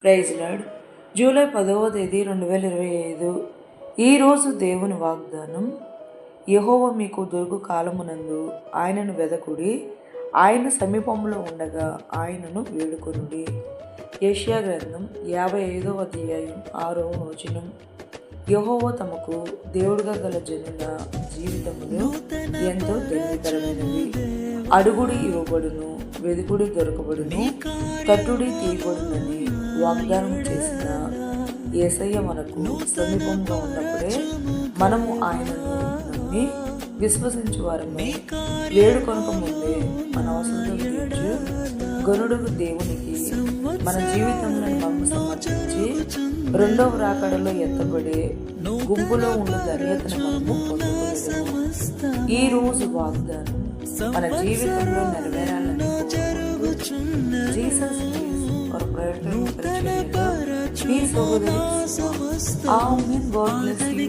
Praise lord. July 10వ తేదీ 2025. ఈరోజు దేవుని వాగ్దానం. యెహోవా మీకు దొరుకు కాలమునందు ఆయనను వెదకుడి, ఆయన సమీపంలో ఉండగా ఆయనను వేడుకొనుడి. యెషయా గ్రంథం 55వ అధ్యాయం 6వ వచనం. యెహోవా తమకు దేవుడుగా గల జనుల జీవితములు ఎంతో ధన్యకరమైనవి. అడుగుడి ఇవ్వబడును, వెదుకుడి దొరకబడును, తట్టుడి తీయబడునని వాగ్దానం చేసిన యేసయ్య మనకు సమీపంగా ఉన్నప్పుడే మనము ఆయనను నమ్మి విశ్వసించు వారమే వేడుకొనక ముందే మన అవసరం తీర్చు గనుడుగు దేవునికి మన జీవితంలో మనము సమర్పించి రెండవ రాకడలో ఎత్తబడే గుంపులో ఉన్న ధన్యతను మనము పొందుకోలేము. ఈ రోజు వాగ్దానం మన జీవితంలో నెరవేరాలని జీసస్ or prayer మీ సహోదరి. ఆమేన్. God bless you.